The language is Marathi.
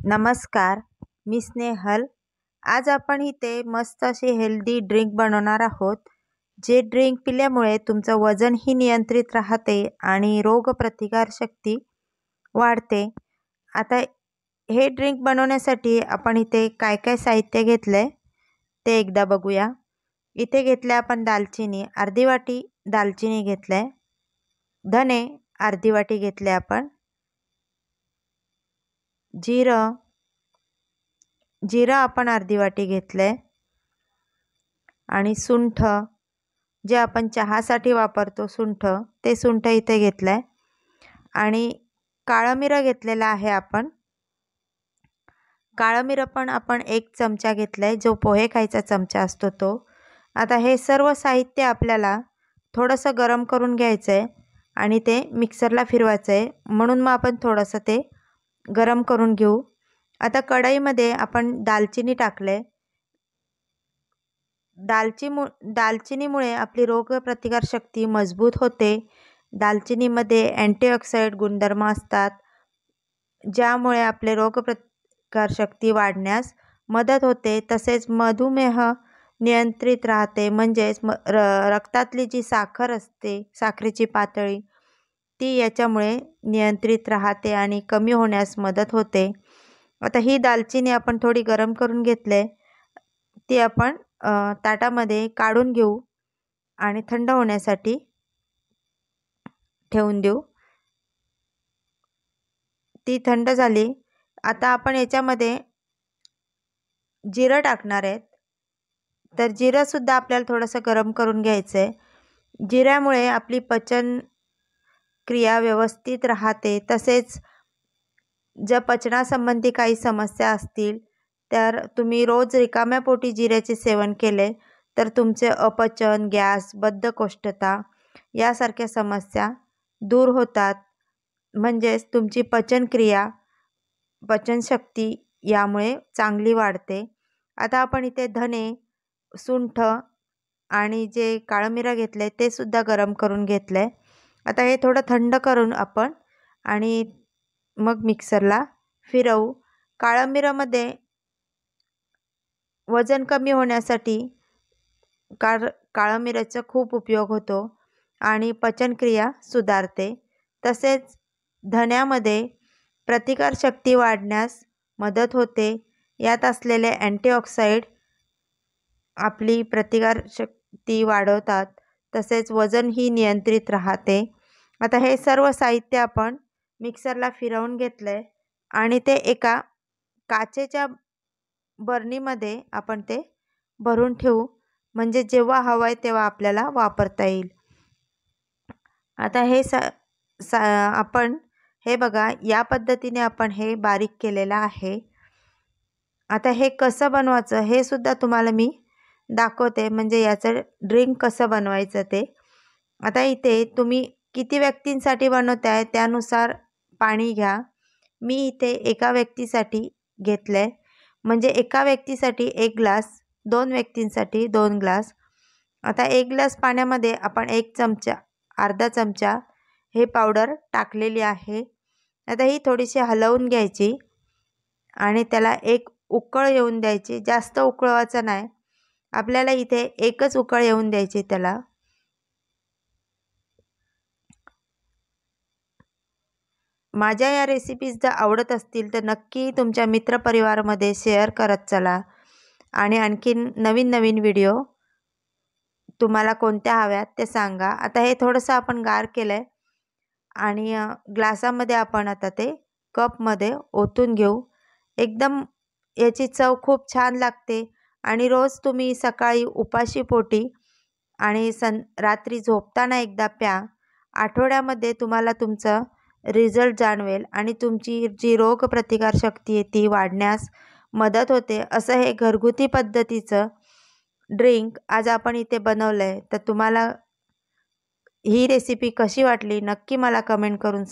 नमस्कार, मी स्नेहल। आज आपण इथे मस्त अशी हेल्दी ड्रिंक बनवणार आहोत। जे ड्रिंक पिल्यामुळे तुमचं वजनही नियंत्रित राहते आणि रोगप्रतिकारशक्ती वाढते। आता हे ड्रिंक बनवण्यासाठी आपण इथे काय काय साहित्य घेतले ते एकदा बघूया। इथे घेतले आपण दालचिनी, अर्धी वाटी दालचिनी घेतले। धने अर्धी वाटी घेतले आपण। जिरं आपण अर्धी वाटी घेतले आणि सुंठ जे आपण चहासाठी वापरतो ते सुंठ इथे घेतले आणि काळं मिरं घेतलेलं आहे आपण। काळं मिरं पण आपण 1 चमचा घेतलाय, जो पोहे खायचा चमचा असतो तो। आता हे सर्व साहित्य आपल्याला थोडंसं गरम करून घ्यायचंय आणि ते मिक्सरला फिरवायचंय, म्हणून मग आपण थोडंसं ते गरम करून घेऊ। आता कढईमध्ये आपण दालचिनी टाकले। दालचिनीमुळे आपली रोगप्रतिकारशक्ती मजबूत होते। दालचिनीमध्ये अँटीऑक्सिडंट गुणधर्म असतात, ज्यामुळे आपले रोगप्रतिकारशक्ती वाढण्यास मदत होते। तसेच मधुमेह नियंत्रित राहते, म्हणजेच रक्तातली जी साखर असते, साखरेची पातळी, ती याच्यामुळे नियंत्रित राहते आणि कमी होण्यास मदत होते। आता ही दालचिनी आपण थोडी गरम करून घेतले, ती आपण ताटामध्ये काढून घेऊ आणि थंड होण्यासाठी ठेवून देऊ। ती थंड झाली। आता आपण याच्यामध्ये जिरं टाकणार आहेत, तर जिरं सुद्धा आपल्याला थोडंसं गरम करून घ्यायचं आहे। जिऱ्यामुळे आपली पचन क्रिया व्यवस्थित राहते। तसेच जर पचनासंबंधी काही समस्या असतील तर तुम्ही रोज रिकाम्या पोटी जिऱ्याचे सेवन केले तर तुमचे अपचन, गॅस, बद्धकोष्ठता यासारख्या समस्या दूर होतात, म्हणजेच तुमची पचनक्रिया, पचनशक्ती यामुळे चांगली वाढते। आता आपण इथे धने, सुंठ आणि जे काळं मिरं घेतले ते सुद्धा गरम करून घेतले। आता हे थोडं थंड करून आपण आणि मग मिक्सरला फिरवू। काळं मिरमध्ये वजन कमी होण्यासाठी काळं मिरचा खूप उपयोग होतो आणि पचनक्रिया सुधारते। तसेच धन्यामध्ये प्रतिकारशक्ती वाढण्यास मदत होते। यात असलेले अँटीऑक्सिडंट आपली प्रतिकारशक्ती वाढवतात, तसेच वजनही नियंत्रित राहते। आता हे सर्व साहित्य आपण मिक्सरला फिरवून घेतलंय आणि ते एका काचेच्या बरणीमध्ये आपण ते भरून ठेवू, म्हणजे जेव्हा हवं आहे तेव्हा आपल्याला वापरता येईल। आता हे आपण हे बघा, या पद्धतीने आपण हे बारीक केलेलं आहे। आता हे कसं बनवायचं हे सुद्धा तुम्हाला मी दाखवते, म्हणजे याचं ड्रिंक कसं बनवायचं ते। आता इथे तुम्ही किती व्यक्तींसाठी बनवताय त्यानुसार पाणी घ्या। मी इथे एका व्यक्तीसाठी घेतलंय, म्हणजे एका व्यक्तीसाठी 1 ग्लास, 2 व्यक्तींसाठी 2 ग्लास। आता 1 ग्लास पाण्यामध्ये आपण 1 चमचा, अर्धा चमचा हे पावडर टाकलेली आहे। आता ही थोडीशी हलवून घ्यायची आणि त्याला एक उकळ येऊन द्यायची। जास्त उकळवायचं नाही, आपल्याला इथे एकच उकळ येऊन द्यायची त्याला। माझ्या या रेसिपीज जर आवडत असतील तर नक्की तुमच्या मित्रपरिवारामध्ये शेअर करत चला आणि आणखीन नवीन नवीन व्हिडिओ तुम्हाला कोणत्या हव्यात ते सांगा। आता हे थोडंसं आपण गार केलंय आणि ग्लासामध्ये आपण आता ते कपमध्ये ओतून घेऊ। एकदम याची चव खूप छान लागते आणि रोज तुम्ही सकाळी उपाशी पोटी आणि रात्री झोपताना एकदा प्या। आठवड्यामध्ये तुम्हाला तुमचं रिझल्ट जाणवेल आणि तुमची जी रोगप्रतिकारशक्ती आहे ती वाढण्यास मदत होते। असं हे घरगुती पद्धतीचं ड्रिंक आज आपण इथे बनवलंय। तर तुम्हाला ही रेसिपी कशी वाटली नक्की मला कमेंट करून